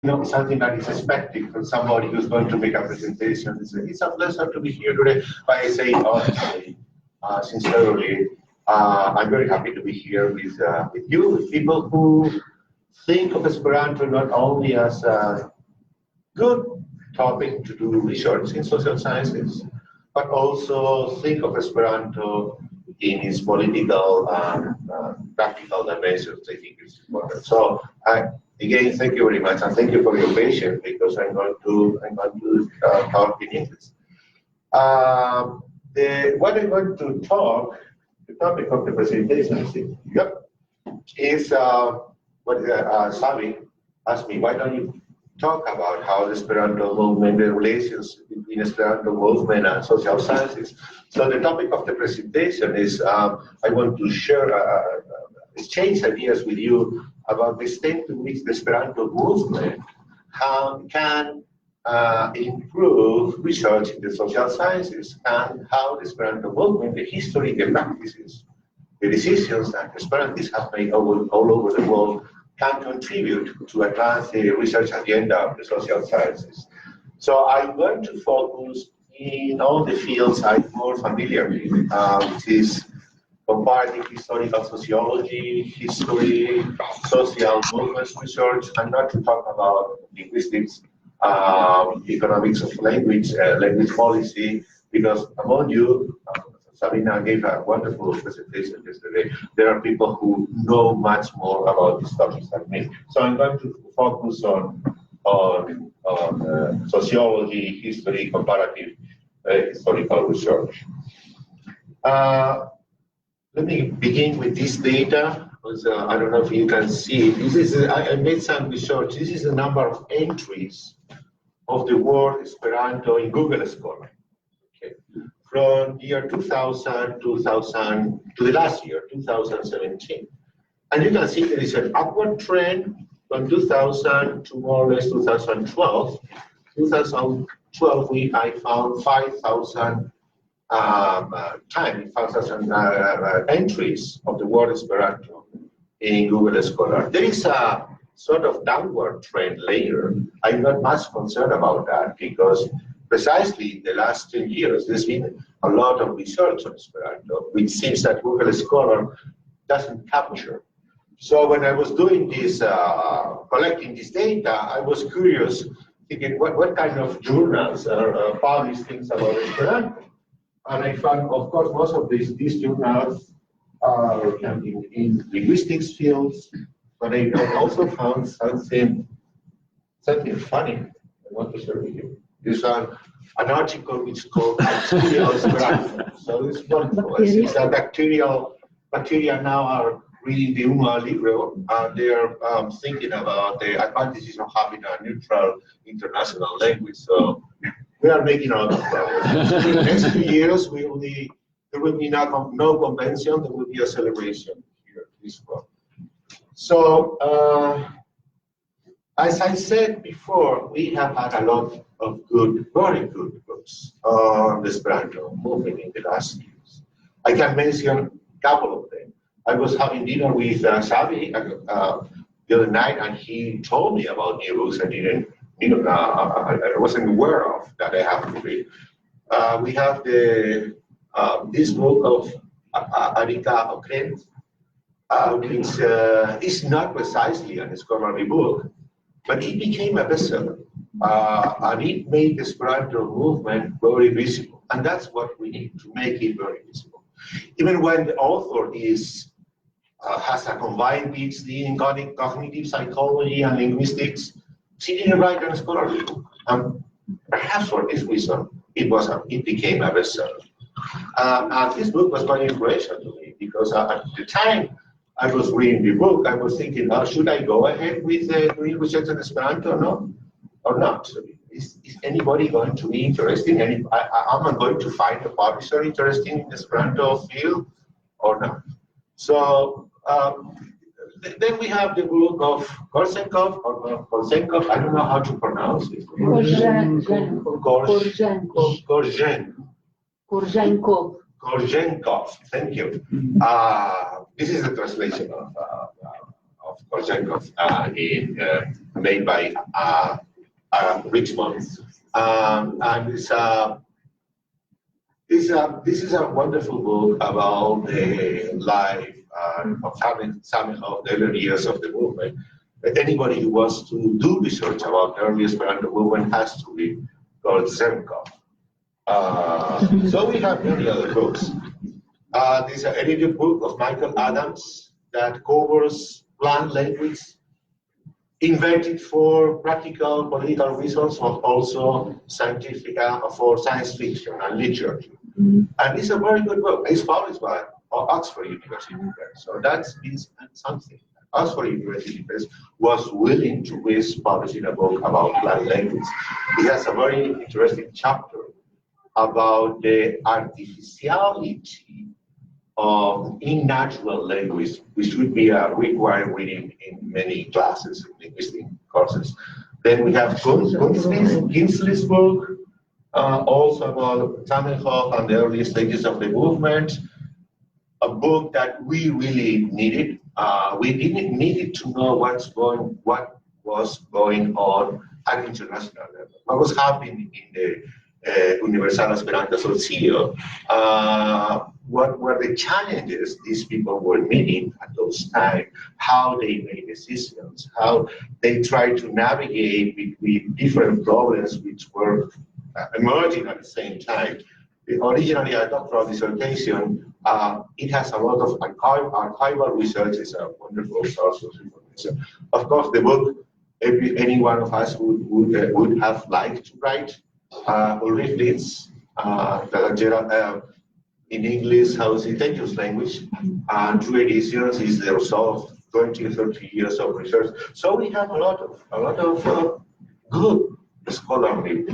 something that is expected from somebody who's going to make a presentation. It's a pleasure to be here today. But I say honestly, sincerely, I'm very happy to be here with you, with people who think of Esperanto not only as a good topic to do research in social sciences, but also think of Esperanto in its political and practical dimensions. I think it's important. So again, thank you very much, and thank you for your patience because I'm going to talk in English. What I'm going to talk, the topic of the presentation is what Savi asked me. Why don't you talk about how the Esperanto movement, the relations between Esperanto movement and social sciences? So the topic of the presentation is I want to share, exchange ideas with you about the extent to which the Esperanto movement can improve research in the social sciences, and how the Esperanto movement, the history, the practices, the decisions that Esperantists have made all over the world can contribute to advance the research agenda of the social sciences. So I'm going to focus in all the fields I'm more familiar with, which is comparative historical sociology, history, social movements research, and not to talk about linguistics, economics of language, language policy, because among you, Sabina gave a wonderful presentation yesterday. There are people who know much more about these topics than me. So I'm going to focus on sociology, history, comparative historical research. Let me begin with this data. I don't know if you can see it. This is I made some research. This is the number of entries of the word Esperanto in Google Scholar. Okay. From year 2000 to the last year, 2017. And you can see there is an upward trend from 2000 to more or less 2012. 2012, I found 5,000 entries of the word Esperanto in Google Scholar. There is a sort of downward trend later. I'm not much concerned about that because precisely in the last 10 years, there's been a lot of research on Esperanto, which seems that Google Scholar doesn't capture. So when I was doing this, collecting this data, I was curious, thinking what kind of journals publish things about Esperanto. And I found, of course, most of these journals are in linguistics fields, but I also found something funny I want to share with you. It's an article which is called Bacterial Esperanto. So it's wonderful. It's that bacteria now are reading the Uma Libro, and they're thinking about the advantages of having a neutral international language. So we are making a lot of progress. In the next 2 years, there will be no convention, there will be a celebration here at this one. So, as I said before, we have had a lot of very good books on the Esperanto movement in the last years. I can mention a couple of them. I was having dinner with Xavi the other night, and he told me about new books I wasn't aware of that I have to read. We have this book of Arika Okrent, which is not precisely a scholarly book, but it became a bestseller, and it made the Esperanto movement very visible, and that's what we need to make it very visible. Even when the author has a combined PhD in cognitive psychology and linguistics, she didn't write a scholarly book, and perhaps for this reason, it became a bestseller. And this book was very influential to me because at the time I was reading the book, I was thinking, should I go ahead with doing research on Esperanto or not? Is anybody going to be interested? Am I going to find a publisher interested in the Esperanto field or not? So then we have the book of Korzenkov, I don't know how to pronounce it. Korzenkov, thank you. This is the translation of made by Richmond. And this is a wonderful book about the life of some of the early years of the movement. Anybody who wants to do research about the early Esperanto movement has to read called Zemkov. So we have many other books. This is an edited book of Michael Adams that covers planned language, invented for practical political reasons, but also scientific for science fiction and literature. And it's a very good book. It's published by Oxford University Press. So that is something. Oxford University Press was willing to risk publishing a book about planned language. It has a very interesting chapter about the artificiality of unnatural language, which would be a required reading in many classes, in linguistic courses. Then we have Kinsley's book, also about Zamenhof and the early stages of the movement, a book that we really needed. We didn't need to know what was going on at international level, what was happening in the Universal Esperanto Socio, what were the challenges these people were meeting at those times, how they made decisions, how they tried to navigate between different problems which were emerging at the same time. Originally, a doctoral dissertation, it has a lot of archival research. It's a wonderful source of information. Of course, the book, any one of us would have liked to write. Ulrich Litz, in English, how is indigenous language, and two editions is the result of 20 or 30 years of research. So we have a lot of good scholarly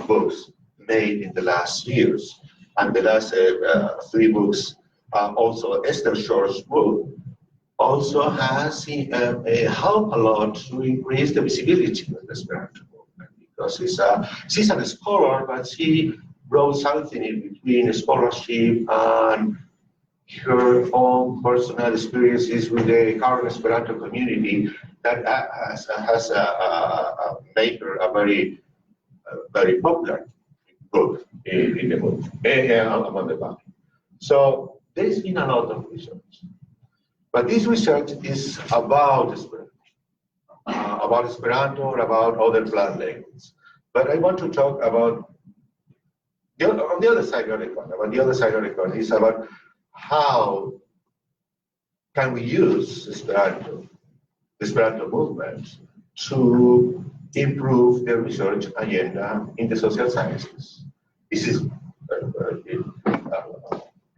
books made in the last years, and the last 3 books. Also, Esther Shor's book also has helped a lot to increase the visibility of the Esperanto movement, because she's a scholar, but she wrote something in between scholarship and her own personal experiences with the current Esperanto community that has made her a very popular book in the book, among the public. So there's been a lot of research. But this research is about Esperanto or about other planned languages. But I want to talk about on the other side of the coin. The other side of the coin is about how can we use Esperanto movement to improve the research agenda in the social sciences. This is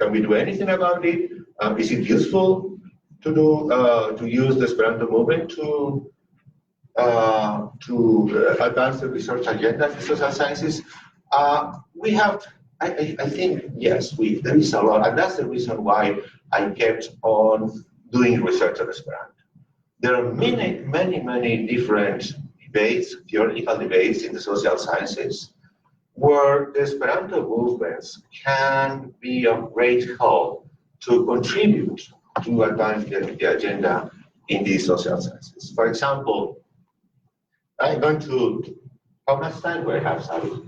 can we do anything about it? Is it useful to use the Esperanto movement to advance the research agenda in social sciences? We have, I think, yes, there is a lot, and that's the reason why I kept on doing research on Esperanto. There are many different debates, theoretical debates in the social sciences, where the Esperanto movements can be of great help to contribute to advance the agenda in these social sciences. For example, I'm going to, how much time do I have, Sally?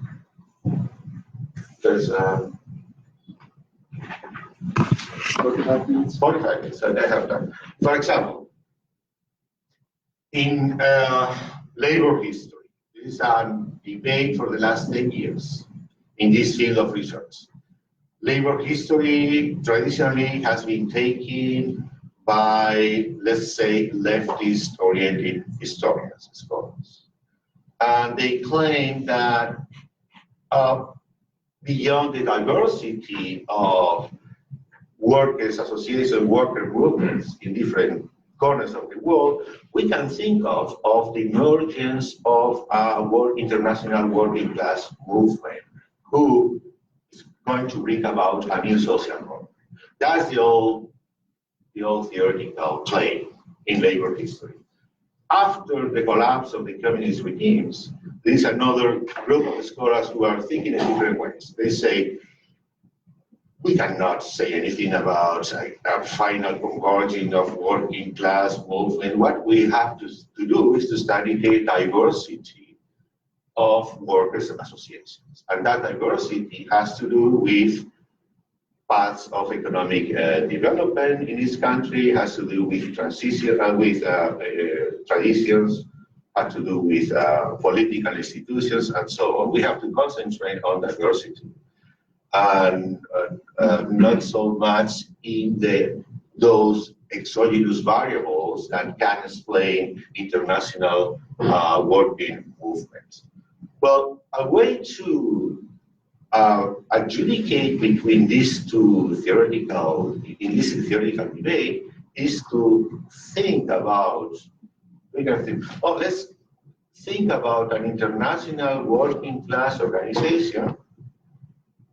There's 45 minutes. 45 minutes, so I have time. For example, in labor history, this is a debate for the last 10 years in this field of research. Labor history traditionally has been taken by, let's say, leftist-oriented historians, scholars. And they claim that beyond the diversity of workers' associations, worker movements in different corners of the world, we can think of the emergence of a international working class movement who is going to bring about a new social norm. That's the old theoretical claim in labor history. After the collapse of the communist regimes, there is another group of scholars who are thinking in different ways. They say we cannot say anything about a final converging of working class movement. What we have to do is to study the diversity of workers' associations. And that diversity has to do with paths of economic development in this country, has to do with transition, traditions, has to do with political institutions, and so on. We have to concentrate on diversity and not so much in those exogenous variables that can explain international working movements. Well, a way to adjudicate between these two in this theoretical debate is to think about, let's think about an international working class organization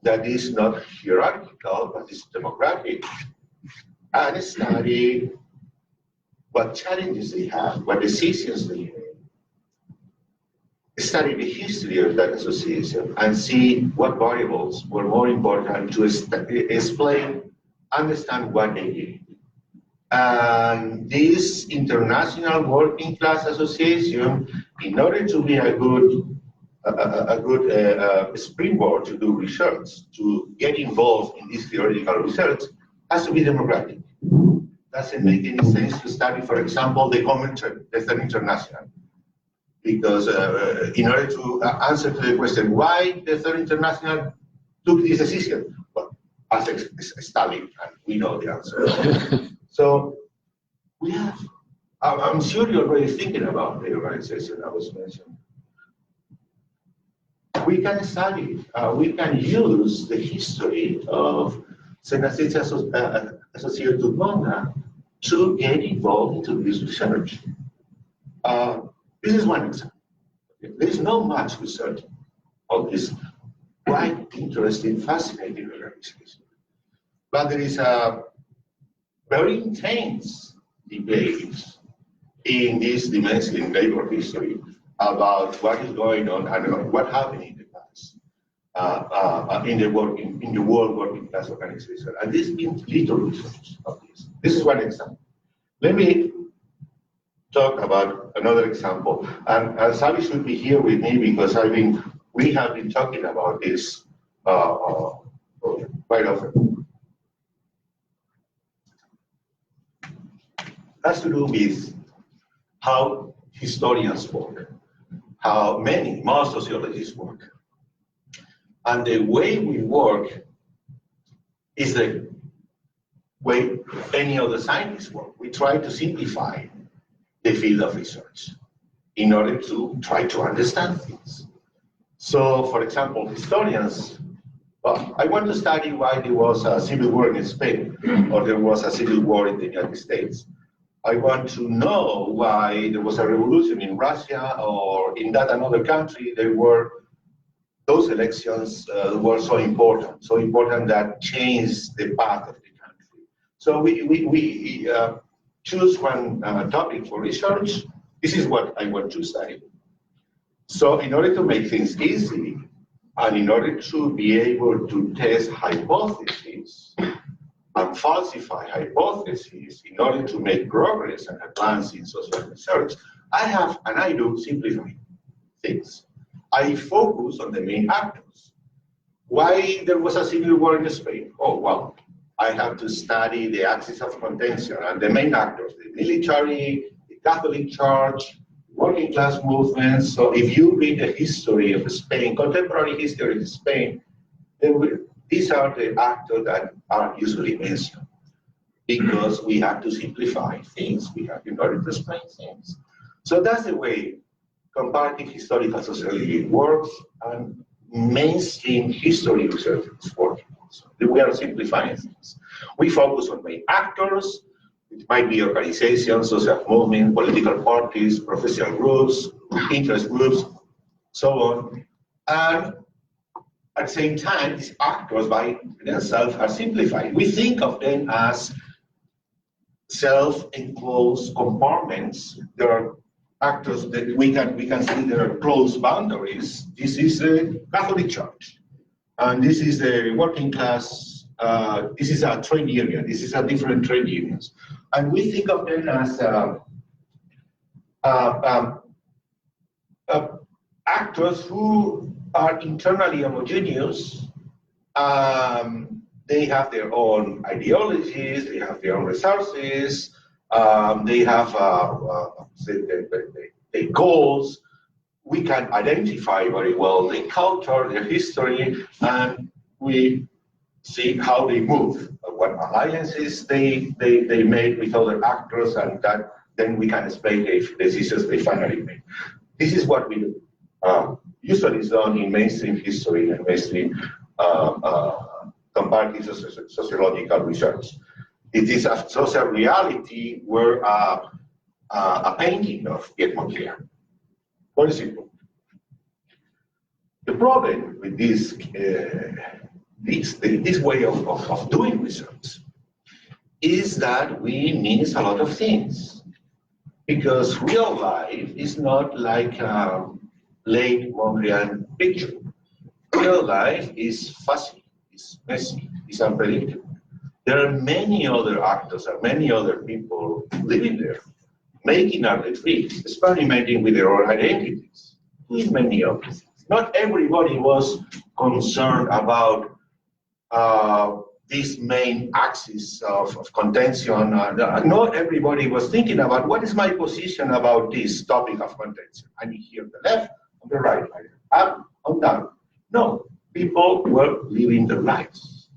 that is not hierarchical, but is democratic, and study what challenges they have, what decisions they make. Study the history of that association and see what variables were more important to explain, understand what they did. And this international working class association, in order to be a good springboard to do research, to get involved in this theoretical research, has to be democratic. Doesn't make any sense to study, for example, the Third International. Because in order to answer to the question why the Third International took this decision, well, as Stalin, and we know the answer. So we have, I'm sure you're already thinking about the organization I was mentioning. We can study, we can use the history of Senasita Associated Manga to get involved into this research. This is one example. There is not much research on this quite interesting, fascinating organization. But there is a very intense debate in this dimension in labor history about what is going on and what happened in the past in the world working class organization. And this means little research of this. This is one example. Let me talk about another example. And Savi should be here with me because we have been talking about this quite often. It has to do with how historians work, how most sociologists work. And the way we work is the way any other scientists work. We try to simplify the field of research in order to try to understand things. So, for example, historians, well, I want to study why there was a civil war in Spain or there was a civil war in the United States. I want to know why there was a revolution in Russia or in that another country. Those elections were so important that changed the path of the country. So we choose one topic for research. This is what I want to study. So in order to make things easy, and in order to be able to test hypotheses and falsify hypotheses in order to make progress and advance in social research, I do simplify things. I focus on the main actors. Why there was a civil war in Spain? Oh, well, I have to study the axis of contention and the main actors, the military, the Catholic Church, working class movements. So if you read the history of Spain, contemporary history of Spain, these are the actors that are usually mentioned because we have to simplify things. We have in order to explain things. So that's the way comparative historical sociology works and mainstream history research is working. So we are simplifying things. We focus on main actors. It might be organizations, social movements, political parties, professional groups, interest groups, so on. And at the same time, these actors by themselves are simplified. We think of them as self-enclosed compartments. There are actors that we can see there are close boundaries. This is the Catholic Church, and this is the working class this is a trade union. This is a different trade unions. And we think of them as actors who are internally homogeneous. They have their own ideologies, they have their own resources, they have their goals. We can identify very well their culture, their history, and we see how they move, what alliances they made with other actors, and that then we can explain the decisions they finally made. This is what we do. Usually it's done in mainstream history and mainstream comparative sociological research. It is a social reality where a painting of get more clear. Very simple. The problem with this way of doing research is that we miss a lot of things, because real life is not like a late Mondrian picture. Real life is fuzzy, it's messy, it's unpredictable. There are many other actors and many other people living there, making art retreats, experimenting with their own identities, doing many other things. Not everybody was concerned about this main axis of contention. Not everybody was thinking about what is my position about this topic of contention. I need here on the left, on the right, up, on down. No, people were living their lives.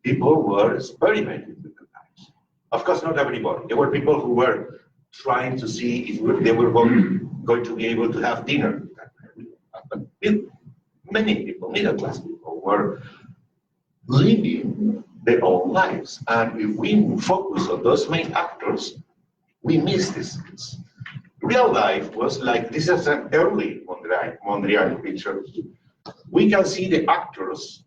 People were experimenting with their lives. Of course, not everybody. There were people who were trying to see if they were going to be able to have dinner. But many people, middle class people, were living their own lives. And if we focus on those main actors, we miss these things. Real life was like, this is an early Mondrian picture. We can see the actors,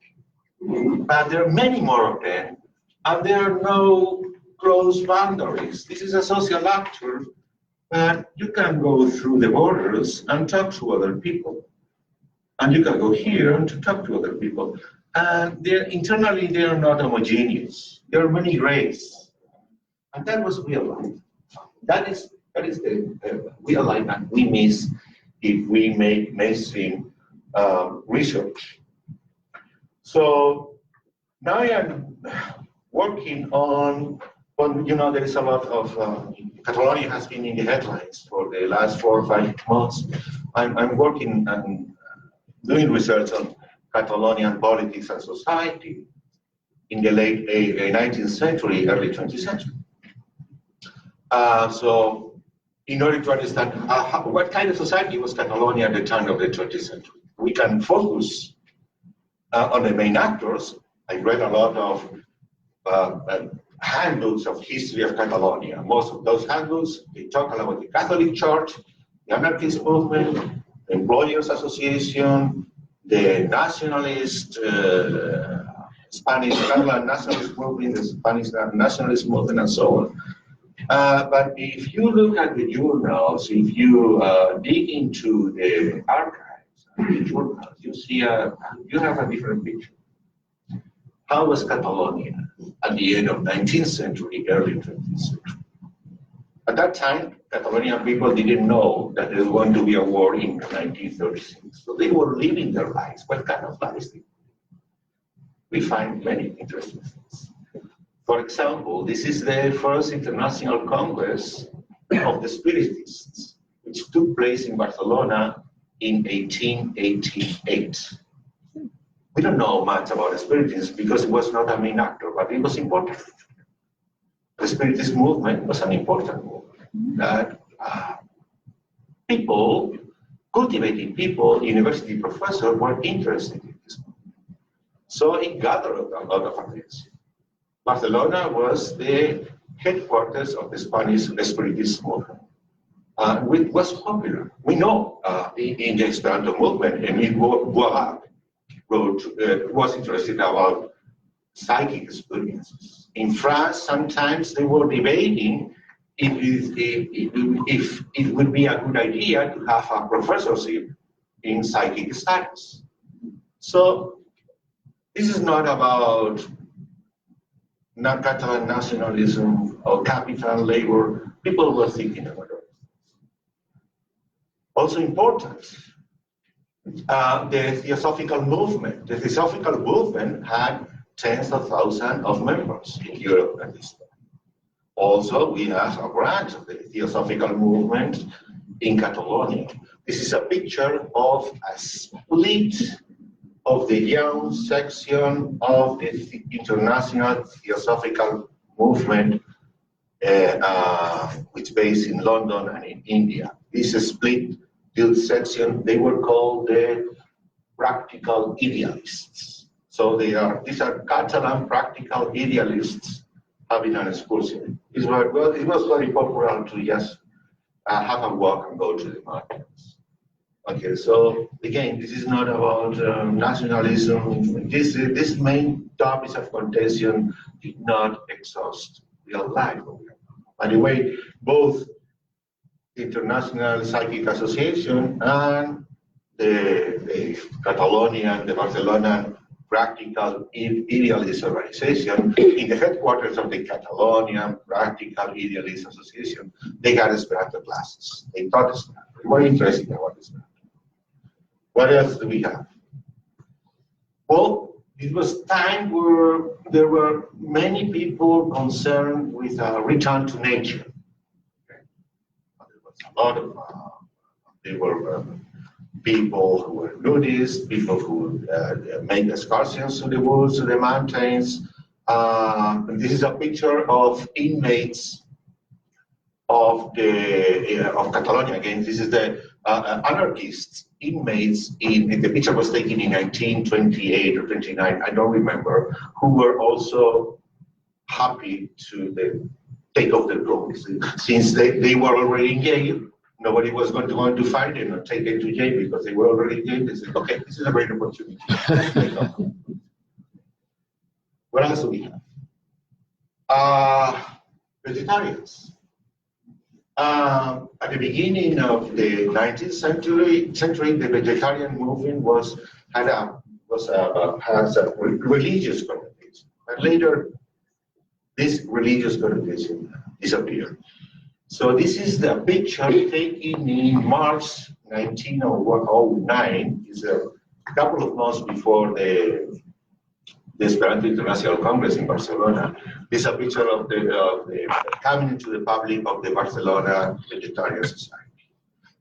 but there are many more of them, and there are no close boundaries. This is a social actor, but you can go through the borders and talk to other people. And you can go here and talk to other people. And internally, they are not homogeneous. There are many grays. And that was real life. That is the real life that we miss if we make mainstream research. So now I am working on, there is a lot of, Catalonia has been in the headlines for the last 4 or 5 months. I'm working and doing research on Catalonian politics and society in the late 19th century, early 20th century. So in order to understand what kind of society was Catalonia at the turn of the 20th century, we can focus on the main actors. I read a lot of handbooks of history of Catalonia. Most of those handbooks, they talk about the Catholic Church, the anarchist movement, the Employers Association, the nationalist Spanish Catalan nationalist movement, the Spanish nationalist movement, and so on. But if you look at the journals, if you dig into the archives of the journals, you see you have a different picture. How was Catalonia at the end of 19th century, early 20th century? At that time, Catalonian people didn't know that there was going to be a war in 1936. So they were living their lives. What kind of lives did they live? We find many interesting things. For example, this is the first International Congress of the Spiritists, which took place in Barcelona in 1888. We don't know much about the Spiritists because it was not a main actor, but it was important. The Spiritist movement was an important movement that people, cultivating people, university professors were interested in this movement. So it gathered a lot of attention. Barcelona was the headquarters of the Spanish Spiritist movement. It was popular. We know in the Esperanto movement, Emile Boilat was interested about psychic experiences. In France, sometimes they were debating if it would be a good idea to have a professorship in psychic studies. So this is not about Catalan nationalism or capital labor, people were thinking about it. Also important, the Theosophical movement. The Theosophical movement had tens of thousands of members in Europe at this time. Also, we have a branch of the Theosophical movement in Catalonia. This is a picture of a split of the young section of the international Theosophical movement, which is based in London and in India. This split section, they were called the practical idealists. So these are Catalan practical idealists having an excursion. It was very popular to just have a walk and go to the mountains. Okay, so again, this is not about nationalism. This main topics of contention did not exhaust real life. By the way, both the International Psychic Association and the Catalonian, the Barcelona Practical Idealist Organization, in the headquarters of the Catalonian Practical Idealist Association, they got Esperanto classes. They taught Esperanto. They were interested about Esperanto. What else do we have? Well, it was time where there were many people concerned with a return to nature. Okay. There was a lot of, there were people who were nudists, people who made excursions to the woods, to the mountains. This is a picture of inmates of Catalonia. Again, this is the anarchists, inmates in the picture was taken in 1928 or 29, I don't remember, who were also happy to take off their clothes. Since they were already in jail, nobody was going to find them or take them to jail because they were already in jail. They said, okay, this is a great opportunity. What else do we have? Vegetarians. At the beginning of the 19th century, the vegetarian movement has a religious connotation. But later, this religious connotation disappeared. So this is the picture taken in March 1909. It's a couple of months before the Esperanto International Congress in Barcelona. This is a picture of the coming to the public of the Barcelona Vegetarian Society.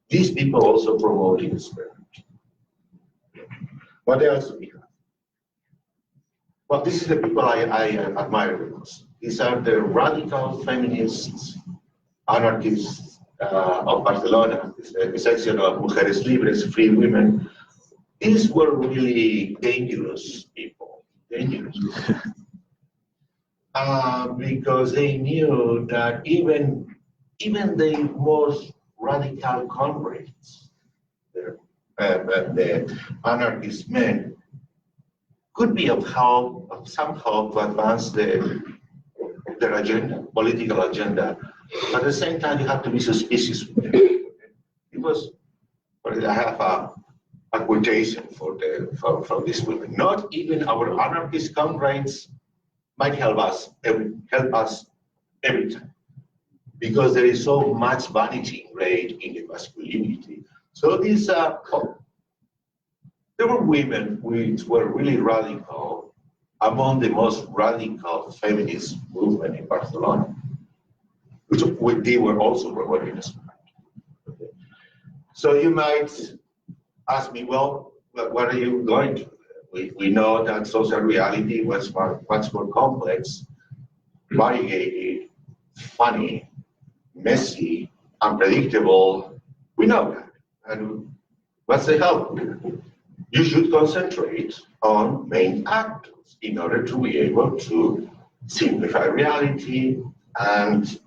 These people also promoted Esperanto. What else do we have? Well, this is the people I admire the most. These are the radical feminists, anarchists of Barcelona, the section of Mujeres Libres, free women. These were really dangerous people, because they knew that even the most radical comrades, the anarchist men, could be of help, somehow, to advance their agenda, political agenda. But at the same time, you have to be suspicious with them. Because I have a quotation from these women. Not even our anarchist comrades might help us every time, because there is so much vanity ingrained in the masculinity. So these there were women which were really radical, among the most radical feminist movement in Barcelona, which they were also promoting Esperanto. Okay. So you might ask me, well, what are you going to? We know that social reality was much more complex, variegated, funny, messy, unpredictable. We know that. And what's the help? You should concentrate on main actors in order to be able to simplify reality and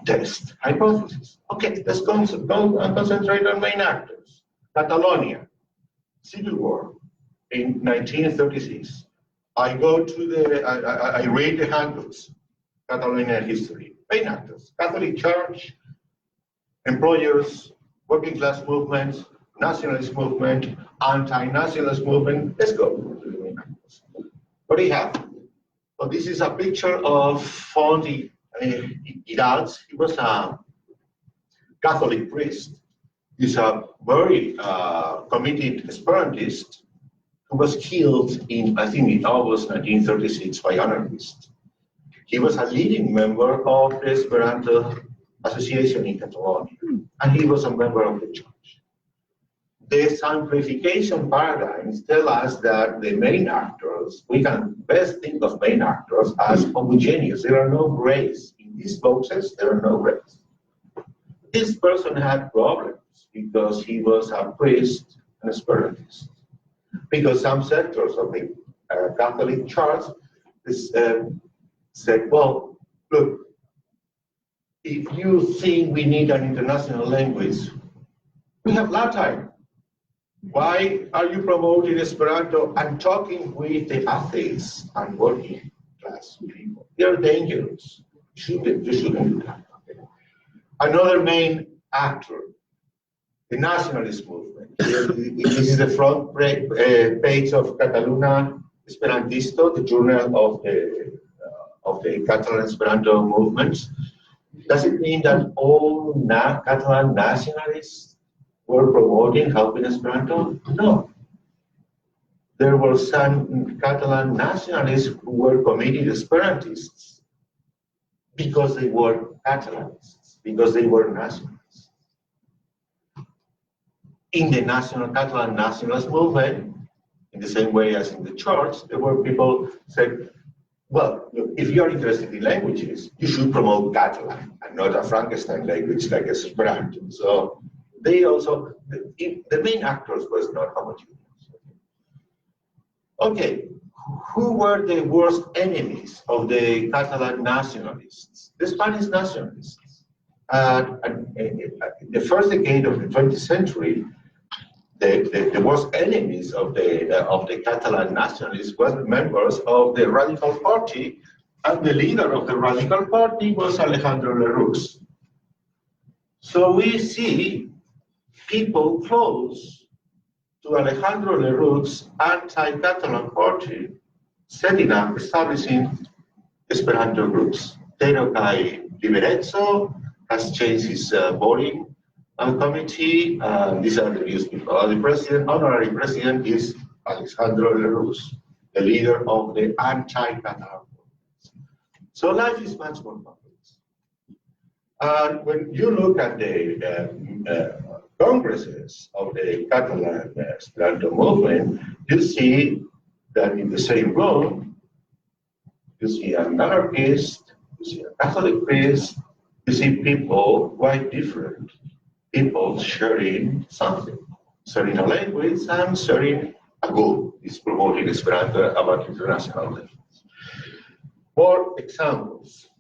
test hypotheses. Okay, let's concentrate on main actors. Catalonia, Civil War in 1936. I go to I read the handbooks, Catalonia history. Main actors, Catholic Church, employers, working class movement, nationalist movement, anti-nationalist movement. Let's go to the main actors. What do you have? So this is a picture of Fondi Hidalgo. He was a Catholic priest. He's a very committed Esperantist who was killed in, I think, in August 1936 by anarchists. He was a leading member of the Esperanto Association in Catalonia, and he was a member of the church. The simplification paradigms tell us that the main actors, we can best think of main actors as homogeneous. There are no grays. In these boxes, there are no grays. This person had problems because he was a priest and Esperantist. Because some sectors of the Catholic Church said, well, look, if you think we need an international language, we have Latin. Why are you promoting Esperanto and talking with the atheists and working class people? They're dangerous. You shouldn't do that. Okay. Another main actor, the nationalist movement. This is the front page of Catalunya Esperantisto, the journal of the Catalan Esperanto movements. Does it mean that all Catalan nationalists were promoting helping Esperanto? No. There were some Catalan nationalists who were committed Esperantists because they were Catalanists, because they were nationalists. In the Catalan nationalist movement, in the same way as in the church, there were people who said, well, look, if you are interested in languages, you should promote Catalan and not a Frankenstein language like Esperanto. So they also, the main actors was not homogeneous. Okay, who were the worst enemies of the Catalan nationalists? The Spanish nationalists. In the first decade of the 20th century, the worst enemies of the Catalan nationalists were members of the Radical Party, and the leader of the Radical Party was Alejandro Lerroux. So we see people close to Alejandro Lerroux's anti-Catalan party setting up, establishing Esperanto groups. Tero Kai Liberezzo has changed his voting committee. These are the newspeople. The president, honorary president, is Alejandro Lerroux, the leader of the anti-Catalan. So life is much more complex. And when you look at the congresses of the Catalan Esperanto movement, you see that in the same room, you see an anarchist, you see a Catholic priest, you see people quite different. People sharing something, sharing a language and sharing a goal. Is promoting Esperanto about international language. More examples.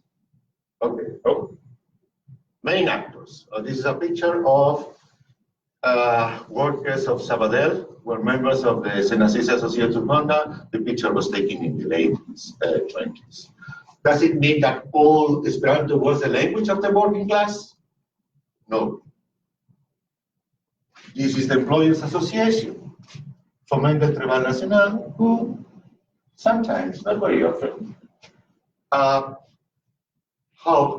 Okay, main actors. This is a picture of workers of Sabadell, were members of the Senasisa Societat Humana. The picture was taken in the late 20s. Does it mean that all Esperanto was the language of the working class? No. This is the Employers Association, Fomento del Treball Nacional, who sometimes, not very often, help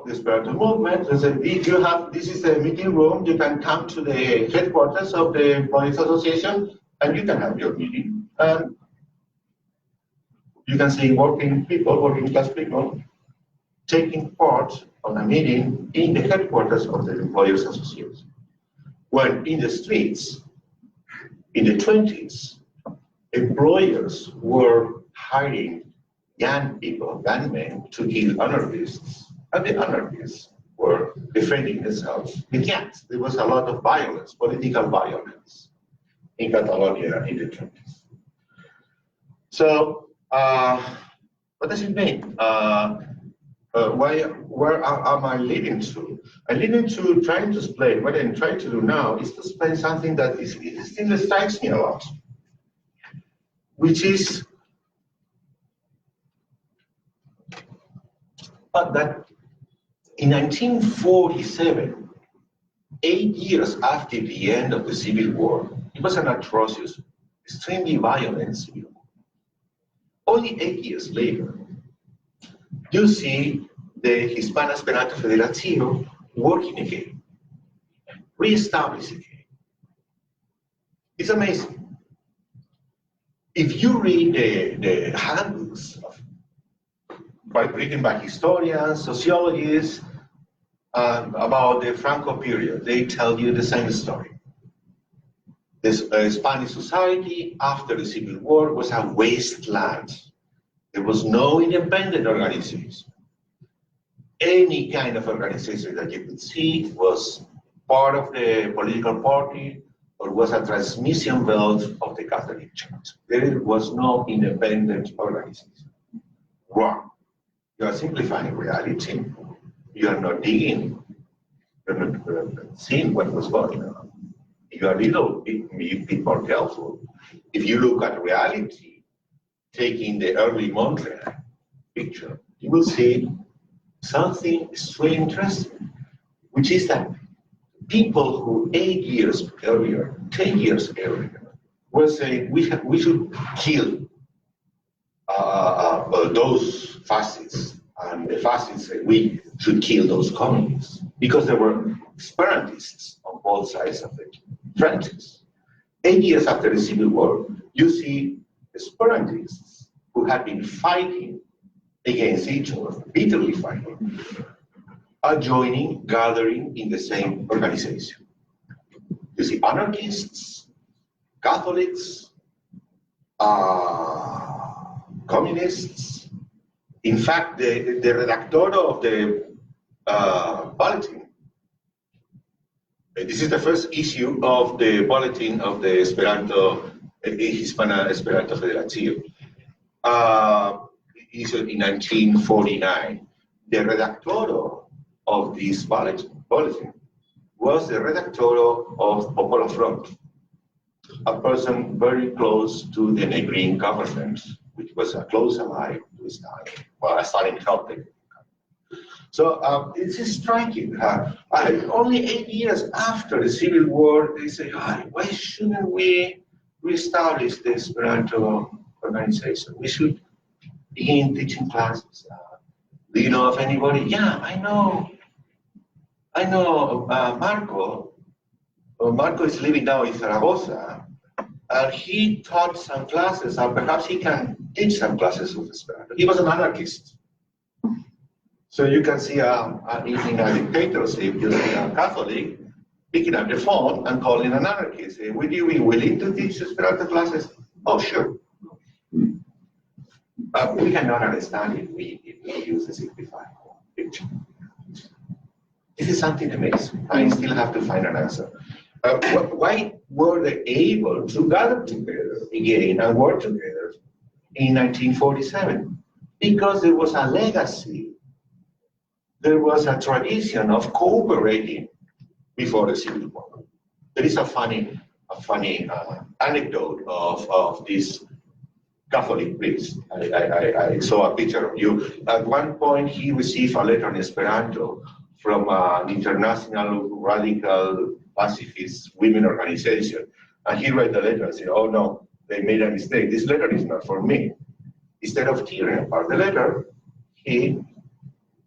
the Esperanto movement. They said, if you have, this is the meeting room, you can come to the headquarters of the Employers Association and you can have your meeting. And you can see working class people, taking part on a meeting in the headquarters of the Employers Association. When in the streets, in the 20s, employers were hiring young people, gunmen, to kill anarchists, and the anarchists were defending themselves with gangs. There was a lot of violence, political violence, in Catalonia in the 20s. So, what does it mean? Where am I leading to? I'm leading to trying to explain, what I'm trying to do now is to explain something that still strikes me a lot, which is that in 1947, 8 years after the end of the Civil War, it was an atrocious, extremely violent Civil War. Only 8 years later, you see the Hispana Esperanto Federación working again, re-establishing again. It's amazing. If you read the handbooks written by historians, sociologists, about the Franco period, they tell you the same story. The Spanish society after the Civil War was a wasteland. There was no independent organization. Any kind of organization that you could see was part of the political party or was a transmission belt of the Catholic Church. There was no independent organization. Wrong. You are simplifying reality. You are not digging. You're not seeing what was going on. You are a little bit more careful. If you look at reality, taking the early Montreal picture, you will see something extremely interesting, which is that people who 8 years earlier, 10 years earlier, were saying we should kill those fascists, and the fascists said we should kill those communists, because there were Esperantists on both sides of the trenches. 8 years after the Civil War, you see Esperantists who had been fighting against each other, bitterly fighting, are joining, gathering in the same organization. You see anarchists, Catholics, communists. In fact, the redactor of the bulletin, this is the first issue of the bulletin of the Esperanto, Hispana Esperanto Federación, issued in 1949. The redactor of this bulletin was the redactor of Popular Front, a person very close to the Negrin government, which was a close ally to Stalin. Well, Stalin helped them. So it's striking. Only 8 years after the Civil War, they say, why shouldn't we reestablish the Esperanto organization? We should begin teaching classes. Do you know of anybody? Yeah, I know. Marco. Marco is living now in Zaragoza, and he taught some classes, and perhaps he can teach some classes of Esperanto. He was an anarchist. So you can see in a dictatorship, you see a Catholic picking up the phone and calling an anarchist. Would you be willing to teach Esperanto classes? Oh, sure. We cannot understand if we use a simplified picture. This is something amazing. I still have to find an answer. Why were they able to gather together again and work together in 1947? Because there was a legacy. There was a tradition of cooperating before the Civil War. There is a funny anecdote of this Catholic priest. I saw a picture of you. At one point, he received a letter in Esperanto from an international radical pacifist women organization. And he read the letter and said, oh no, they made a mistake. This letter is not for me. Instead of tearing apart the letter, he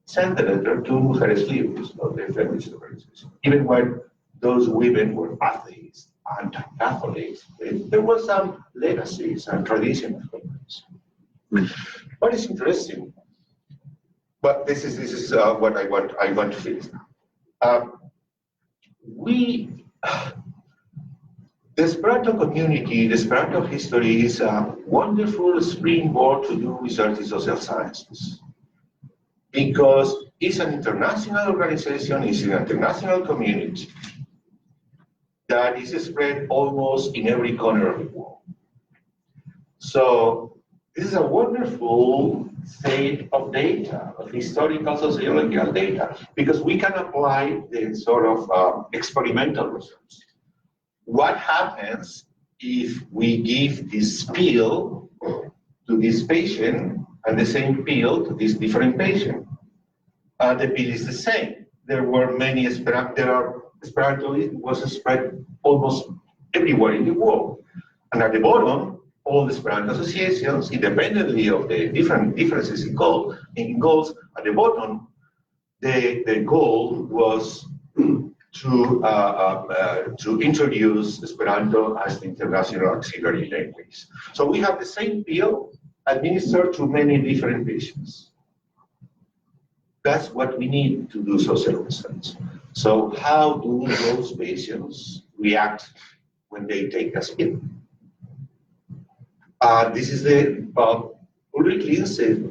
sent the letter to Mujeres Libres, of the feminist organization. Even when those women were atheists, anti-Catholics, there was some legacies and tradition of communism. What is interesting, but this is what I want to finish now. The Esperanto community, the Esperanto history is a wonderful springboard to do research in social sciences, because it's an international organization, it's an international community that is spread almost in every corner of the world. So this is a wonderful set of data, of historical sociological data, because we can apply the sort of experimental results. What happens if we give this pill to this patient and the same pill to this different patient? The pill is the same. There were many Esperanto was spread almost everywhere in the world. And at the bottom, all the Esperanto associations, independently of the differences in goals. At the bottom, the goal was to introduce Esperanto as the international auxiliary language. So we have the same pill administered to many different patients. That's what we need to do social research. So how do those patients react when they take a pill? This is the Ulrich Lindsay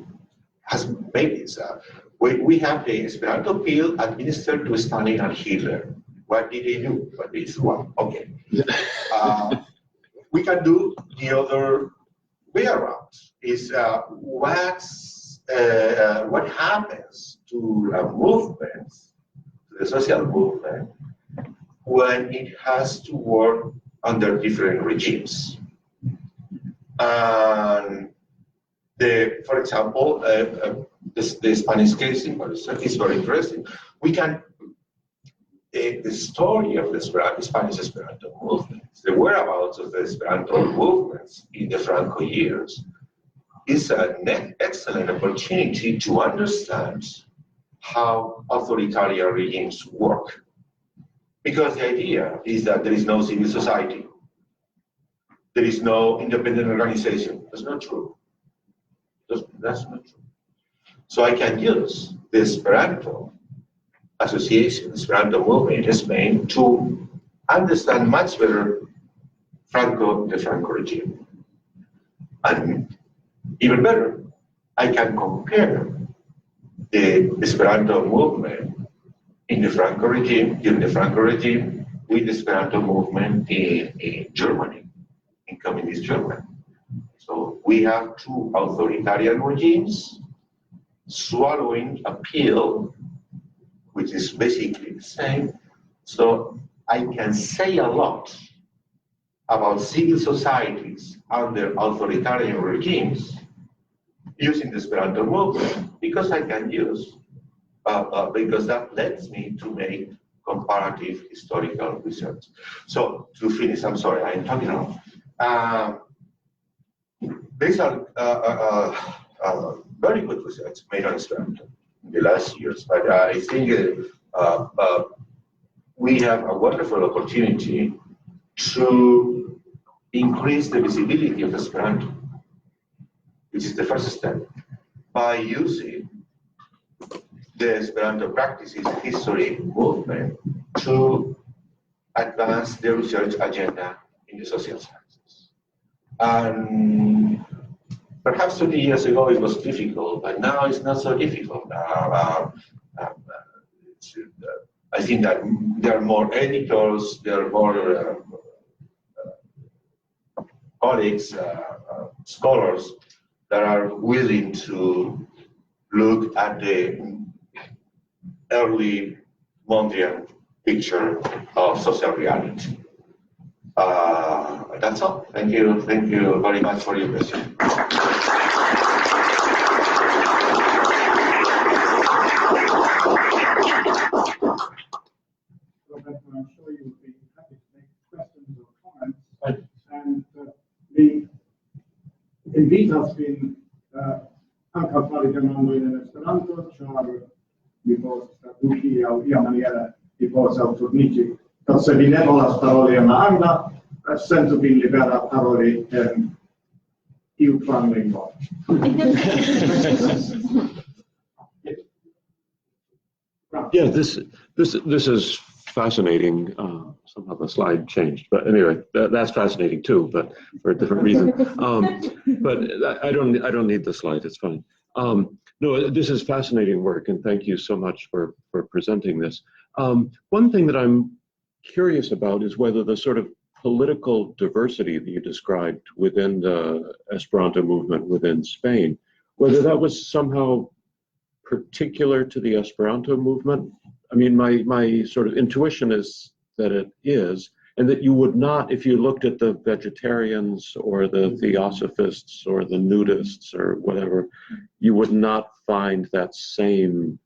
has made this. We have the Esperanto pill administered to Stalin and Hitler. What did they do? But this one, okay. We can do the other way around. Is what happens to a movement, to the social movement, when it has to work under different regimes. And for example, the Spanish case is very interesting. We can the story of the Spanish Esperanto movement, the whereabouts of the Esperanto movements in the Franco years, is an excellent opportunity to understand how authoritarian regimes work. Because the idea is that there is no civil society, there is no independent organization. That's not true. That's not true. So I can use the Esperanto association, Esperanto movement in Spain to understand much better the Franco regime. And even better, I can compare the Esperanto movement in the Franco regime, during the Franco regime, with the Esperanto movement in Germany, in communist Germany. So we have two authoritarian regimes swallowing a pill, which is basically the same. So I can say a lot about civil societies under authoritarian regimes using the Esperanto movement, because I can use, because that lets me to make comparative historical research. So to finish, I'm sorry, I'm talking a lot. These are very good research made on Esperanto in the last years, but I think we have a wonderful opportunity to increase the visibility of Esperanto, which is the first step, by using the Esperanto practices history movement to advance the research agenda in the social sciences. And perhaps 20 years ago it was difficult, but now it's not so difficult. I think that there are more editors, there are more colleagues, scholars that are willing to look at the early Mondrian picture of social reality. That's all. Thank you very much for your question. Roberto, I'm sure you would be happy to make questions or comments. Right. And the invito has been anche a fare chiamando in Esperanto, cioè mi posso traduci a via maniera di possa autornici. To se vi nevola parole na angla, sento vi libera parole iu fan lingua. Yeah, this is fascinating. Somehow the slide changed, but anyway, that's fascinating too, but for a different reason. But I don't need the slide. It's fine. No, this is fascinating work, and thank you so much for presenting this. One thing that I'm curious about is whether the sort of political diversity that you described within the Esperanto movement within Spain, whether that was somehow particular to the Esperanto movement. I mean, my sort of intuition is that it is, and that you would not, if you looked at the vegetarians or the theosophists or the nudists or whatever, you would not find that same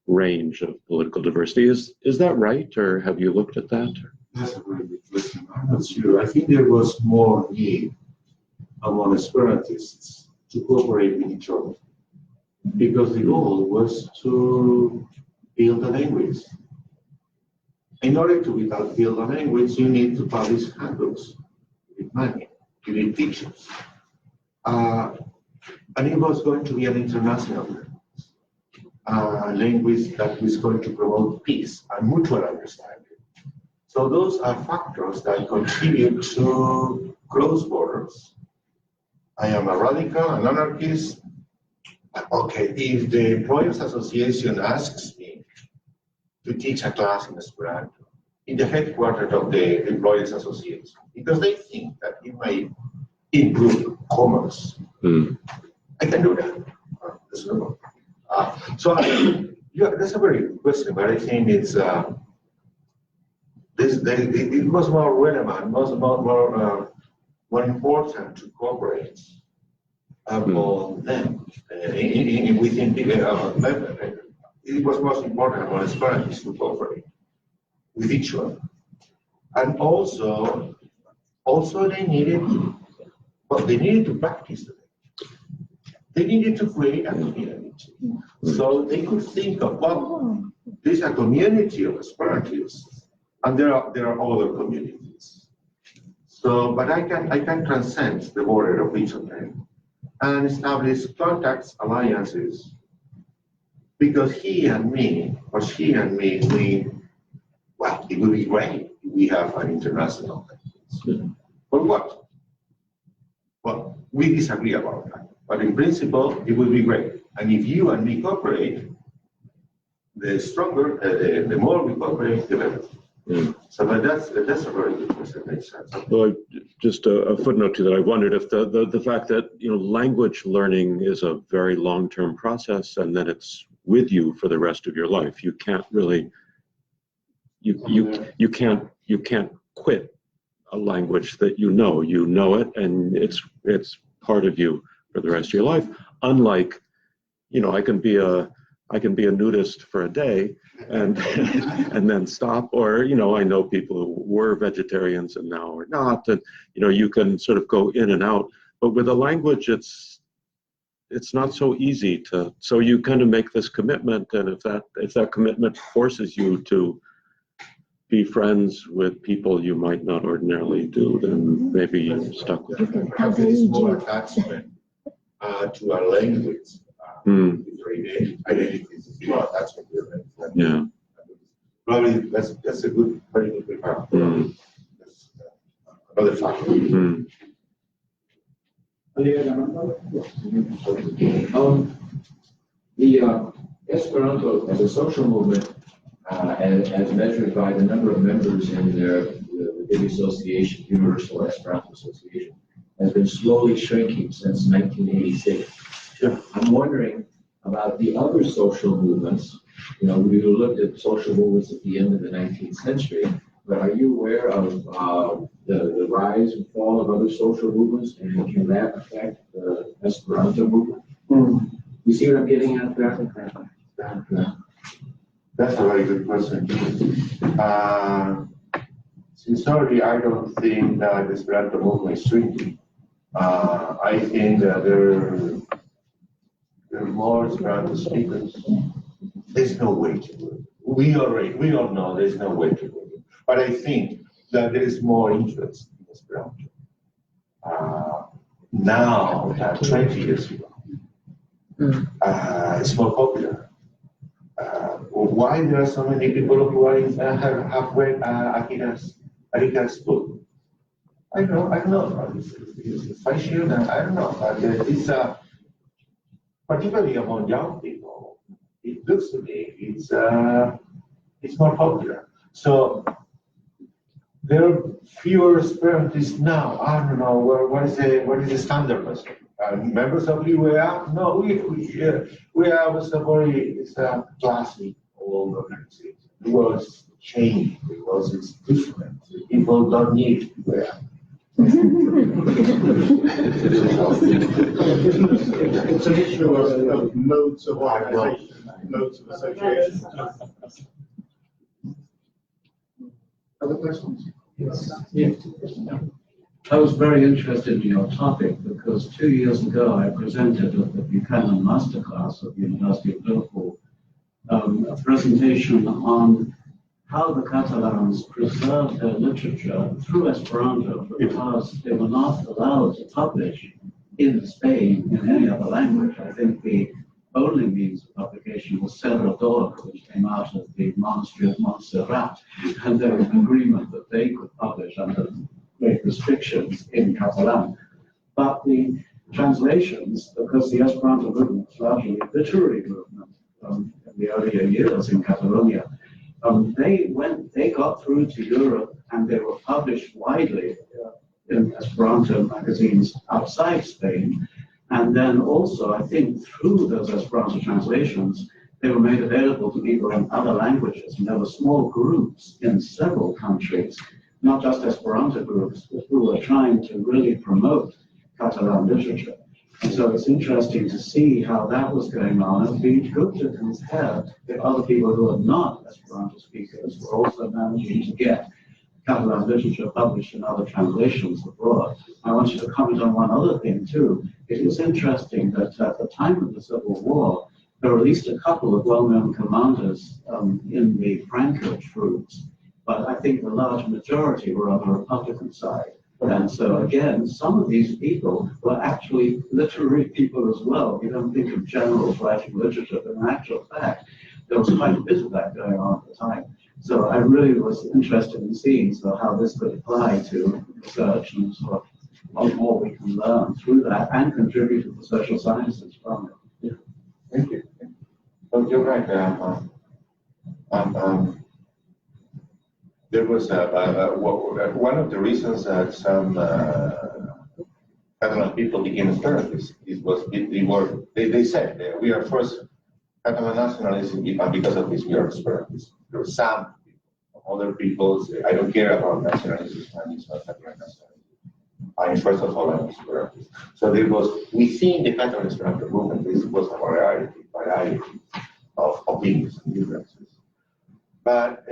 range of political diversity. Is that right, or have you looked at that? That's a very good question. I'm not sure. I think there was more need among Esperantists to cooperate with each other, because the goal was to build a language. In order to build a language, you need to publish handbooks with money, you need teachers. And it was going to be an international language that was going to promote peace and mutual understanding. So those are factors that contribute to close borders. I am a radical, an anarchist. Okay, if the Employers Association asks me to teach a class in Esperanto in the headquarters of the Employers Association, because they think that it might improve commerce, I can do that. That's no problem. Yeah, that's a very good question, but I think it's it was more relevant, more important to cooperate among them within it was most important among Esperantists to cooperate with each other, and also they needed to practice it. They needed to create a community, so they could think of, well, there's a community of Esperantists, and there are other communities. So, but I can transcend the border of each of them and establish contacts, alliances, because he and me, well, it would be great if we have an international language. But what? Well, we disagree about that. But in principle, it would be great. And if you and me cooperate, the stronger, the more we cooperate, the better. So that's a very good question. Makes sense. Well, just a footnote to that. I wondered if the fact that language learning is a very long-term process, and then it's with you for the rest of your life. You can't really you can't quit a language that you know it, and it's part of you for the rest of your life. Unlike, I can be a nudist for a day and and then stop, or I know people who were vegetarians and now are not, and you can sort of go in and out. But with a language, it's not so easy to. So you kind of make this commitment, and if that commitment forces you to be friends with people you might not ordinarily do, then maybe you're stuck with it. There is more attachment to a language. Identities as well. That's what we're meant for. Yeah. Probably that's a very good remark. That's another factor. The Esperanto as a social movement, as measured by the number of members in the big association, Universal Esperanto Association, has been slowly shrinking since 1986. Sure. I'm wondering about the other social movements. We looked at social movements at the end of the 19th century, but are you aware of the rise and fall of other social movements, and can that affect the Esperanto movement? You see what I'm getting at there? That's a very good question. Sincerely, I don't think that the Esperanto movement is shrinking. I think that there are more Esperanto speakers. There's no way to do it. We all know there's no way to do it. But I think that there is more interest in Esperanto now than 20 years ago. It's more popular. Why there are so many people who have read Akira's book? I don't know. It's fashion, I don't know. But it's particularly among young people, it looks to me it's more popular. So there are fewer Esperantists now. I don't know what is the standard percent. Members of UEA? No, UEA was a classic old organization. It was changed because it's different. People don't need UEA. It's an issue of modes of organization, modes of association. Other questions? Yes. I was very interested in your topic because 2 years ago I presented at the Buchanan Masterclass at the University of Liverpool a presentation on how the Catalans preserved their literature through Esperanto because they were not allowed to publish in Spain in any other language. I think the only means of publication was Serrador, which came out of the monastery of Montserrat, and there was an agreement that they could publish under great restrictions in Catalan. But the translations, because the Esperanto movement was largely a literary movement in the earlier years in Catalonia, they got through to Europe and they were published widely in Esperanto magazines outside Spain. And then also, I think, through those Esperanto translations, they were made available to people in other languages. And there were small groups in several countries, not just Esperanto groups, who were trying to really promote Catalan literature. And so it's interesting to see how that was going on. It would be good to compare if other people who are not Esperanto speakers were also managing to get Catalan literature published in other translations abroad. I want you to comment on one other thing too. It is interesting that at the time of the Civil War, there were at least a couple of well-known commanders in the Franco troops, but I think the large majority were on the Republican side. And so again, some of these people were actually literary people as well. You don't think of generals writing literature, but in actual fact, there was quite a bit of that going on at the time. So I really was interested in seeing how this could apply to research and sort of what more we can learn through that and contribute to the social sciences from it. Yeah. Thank you. Well, you're right. There was one of the reasons that some Catalan people became Esperantists. They said we are first Catalan nationalists because of this we are Esperantists. There were some people, other people say, I don't care about nationalism, Spanish or Catalan nationalism. First of all, I'm Esperantist. So there was within the Catalan Esperanto movement, this was a variety of opinions and differences. But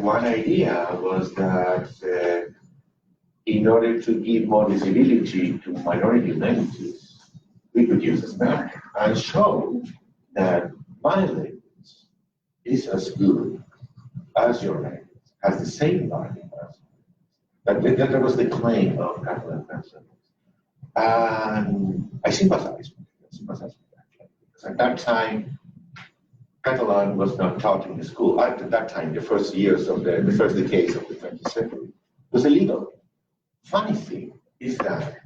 one idea was that in order to give more visibility to minority languages, we could use Esperanto and show that my language is as good as your language, has the same value as that was the claim of Catalan nationalism. And I sympathize with that. Because at that time, Catalan was not taught in the school. At that time, the first years of the first decades of the 20th century, it was illegal. Funny thing is that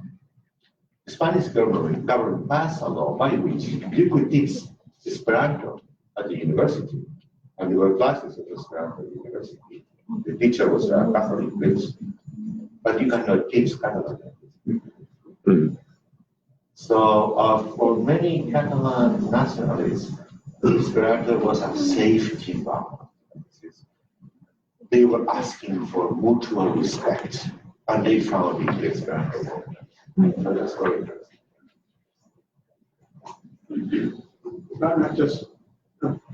the Spanish government passed a law by which you could teach Esperanto at the university, and there were classes of Esperanto at the university. The teacher was a Catholic priest, but you cannot teach Catalan language. So for many Catalan nationalists, Esperanto was a safety valve. They were asking for mutual respect, and they found it in the Esperanto movement. So that's very interesting.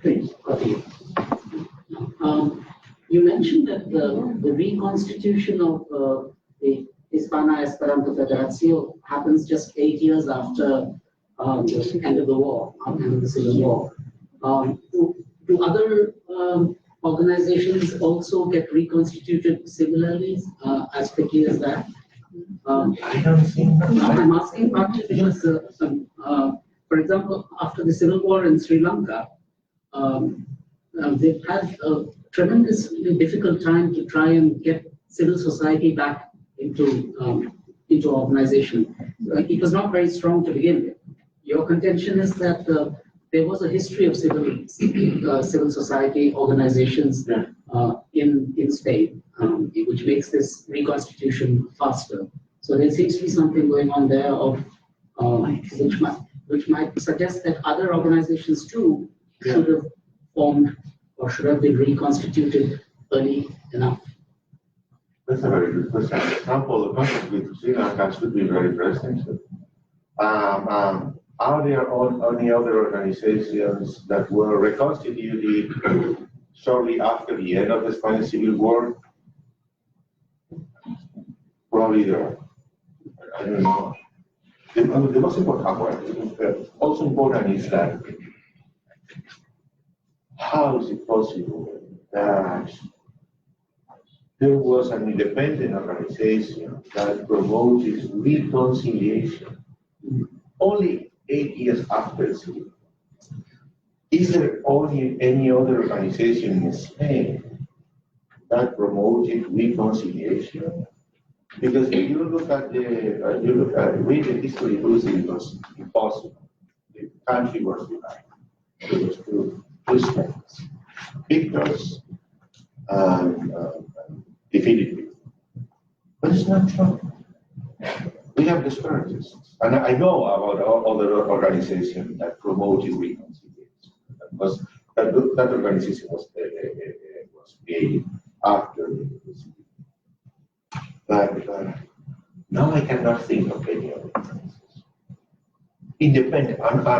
Please. You mentioned that the reconstitution of the Hispana Esperanto Federación happens just 8 years after the end of the war, after the Civil War. Do other organizations also get reconstituted similarly, as quickly as that? I don't think that. I'm asking partly because, for example, after the Civil War in Sri Lanka, they've had a tremendously difficult time to try and get civil society back into organization. It was not very strong to begin with. Your contention is that there was a history of civil society organizations in Spain, which makes this reconstitution faster. So there seems to be something going on there of which might suggest that other organizations too should have formed or should have been reconstituted early enough. That's a very good question. For example, the concept with Sri Lanka should be very present. Are there any other organizations that were reconstituted shortly after the end of the Spanish Civil War? Probably there are. I don't know. The most important one, also important is that how is it possible that there was an independent organization that promoted reconciliation only 8 years after the civil war? Is there only any other organization in Spain that promoted reconciliation? Because if you look at read the history books, it was impossible. The country was divided. It was two states, victors and defeated people. But it's not true. We have the separatists, and I know about other organizations that promoted reconciliation. That organization was created after the civil. But now I cannot think of any other organization. An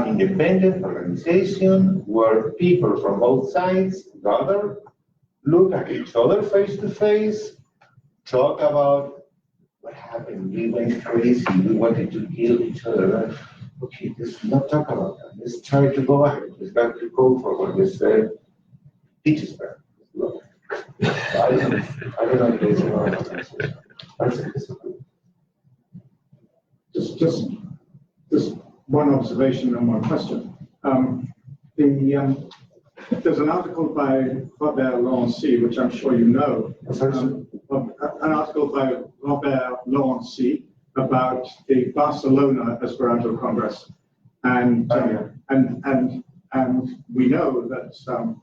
independent organization where people from both sides gather, look at each other face to face, talk about what happened. We went crazy. We wanted to kill each other. Okay, let's not talk about that. Let's try to go ahead. Let's try to go forward. Let's teach us better. I don't know if there's another organization. Just one observation and one question. There's an article by Roberto, which I'm sure you know. An article by Roberto about the Barcelona Esperanto Congress, and we know that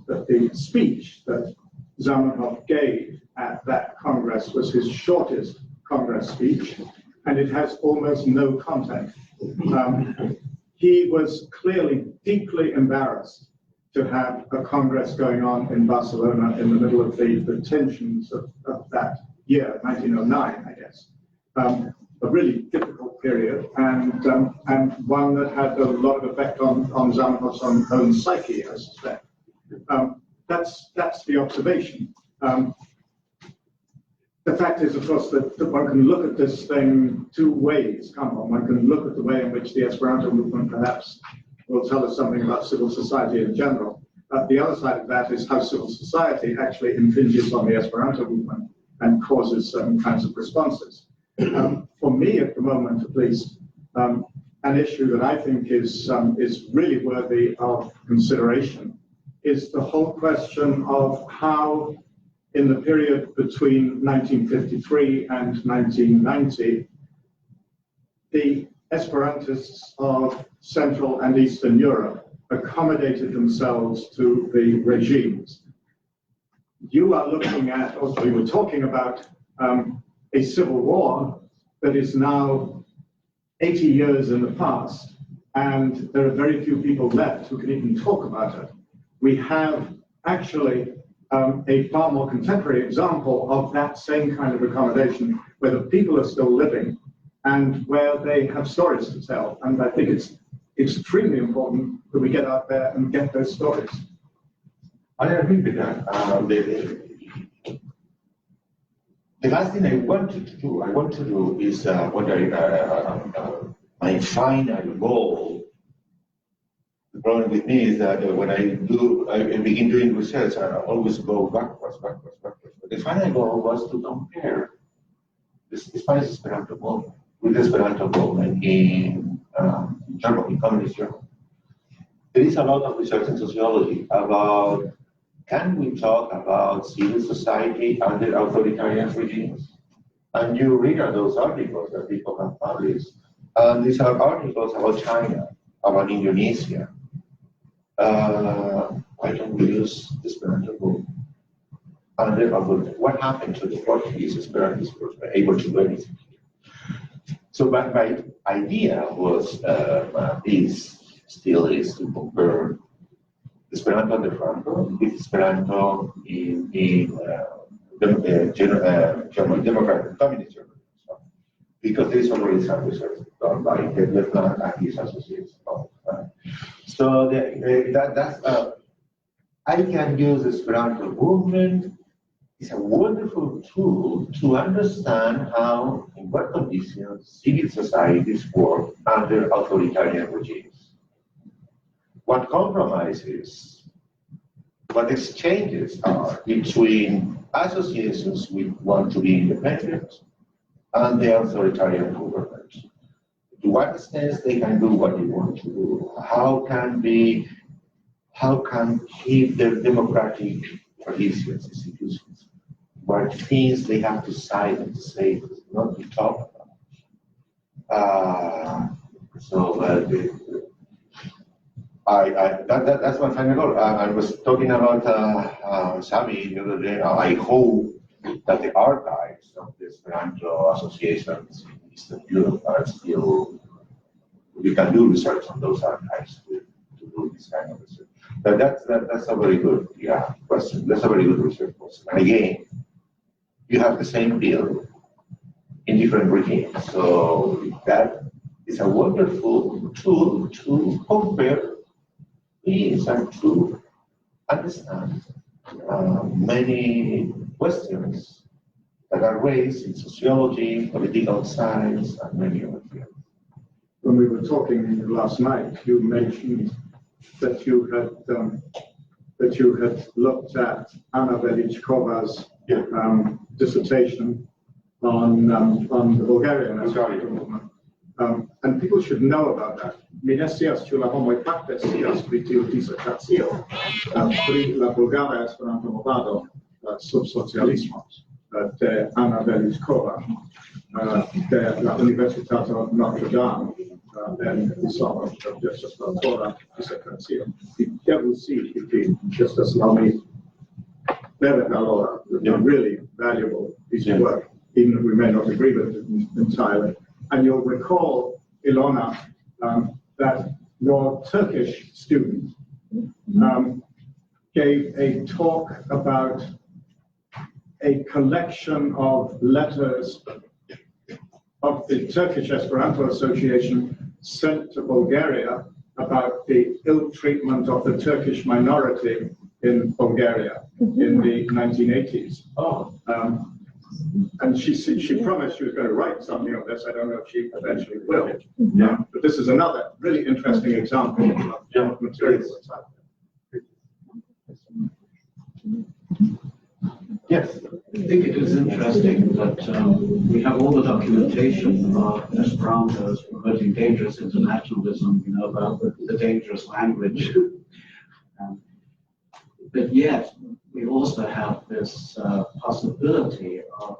the speech that Zamenhof gave at that Congress was his shortest Congress speech, and it has almost no content. He was clearly deeply embarrassed to have a Congress going on in Barcelona in the middle of the tensions of that year, 1909, I guess. A really difficult period, and one that had a lot of effect on Zamenhof's own psyche, I suspect. That's the observation. The fact is, of course, that one can look at this thing two ways, can't one? One can look at the way in which the Esperanto movement perhaps will tell us something about civil society in general. The other side of that is how civil society actually impinges on the Esperanto movement and causes certain kinds of responses. For me, at the moment at least, an issue that I think is really worthy of consideration is the whole question of how, in the period between 1953 and 1990, the Esperantists of Central and Eastern Europe accommodated themselves to the regimes. You are looking at, or we were talking about, a civil war that is now 80 years in the past, and there are very few people left who can even talk about it. We have actually a far more contemporary example of that same kind of accommodation, where the people are still living and where they have stories to tell. And I think it's extremely important that we get out there and get those stories. I agree with that. The last thing I want to do is what my final goal. The problem with me is that when I begin doing research, I always go backwards. But the final goal was to compare the Spanish Esperanto movement with the Esperanto movement in Germany, communist Germany. There is a lot of research in sociology about, can we talk about civil society under authoritarian regimes? And you read those articles that people have published. And these are articles about China, about Indonesia. Why don't we use the Esperanto movement? What happened to the Portuguese Esperantists who were able to do anything? So my idea was, still is to compare Esperanto under Franco with Esperanto in Democratic Communist Germany. Because there is already some research done by Garvia and his associates. So I can use Esperanto movement is a wonderful tool to understand how, in what conditions, civil societies work under authoritarian regimes. What compromises, what exchanges are between associations which want to be independent and the authoritarian government. To what extent they can do what they want to do? How can keep their democratic traditions, institutions? What things they have to silence, say, not to talk about. That's my final goal. I was talking about Xavi the other day. I hope that the archives of the Esperanto associations in Eastern Europe are still, we can do research on those archives to do this kind of research. But that's a very good question. That's a very good research question. And again, you have the same field in different regimes. So that is a wonderful tool to compare these and to understand many questions that are raised in sociology, political science, and many other fields. When we were talking last night, you mentioned that you had looked at Anna Velichkova's dissertation on the Bulgarian movement. And people should know about that. Mnie zjaśniła moje fakty zjaśnił disertację pri la Bulgara Esperanto movado sub socialismo de Anna Velichkova de la Universitato Notre Dame en Usono de Esperanto dissertację. I devo see just as long very really valuable piece of work, even if we may not agree with it entirely. And you'll recall, Ilona, that your Turkish student gave a talk about a collection of letters of the Turkish Esperanto Association sent to Bulgaria about the ill treatment of the Turkish minority in Bulgaria in the 1980s. And she promised she was going to write something on this. I don't know if she eventually will. But this is another really interesting example of material that's out there. Yes. I think it is interesting that we have all the documentation of Esperanto as promoting dangerous internationalism, about the dangerous language. But yet, we also have this possibility of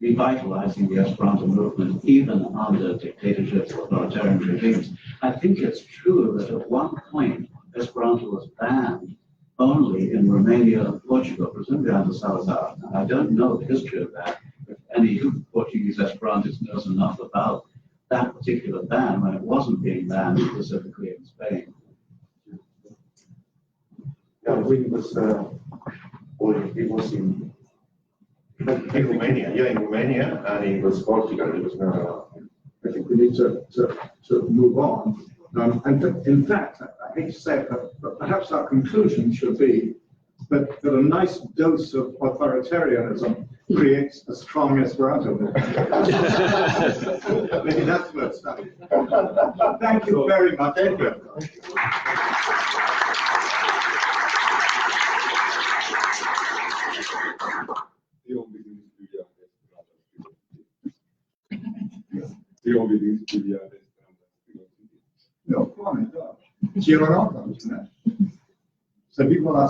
revitalizing the Esperanto movement even under dictatorships or authoritarian regimes. I think it's true that at one point Esperanto was banned only in Romania and Portugal, presumably under Salazar. And I don't know the history of that. If any Portuguese Esperantist knows enough about that particular ban when it wasn't being banned specifically in Spain. Yeah, it was in Romania. Yeah, in Romania, and it was Portugal. It was not. I think we need to move on. And in fact, I hate to say it, but perhaps our conclusion should be that a nice dose of authoritarianism creates a strong Esperanto movement. Maybe that's worth studying. Thank you very much. Thank you. No, come on, c'erano, servivo la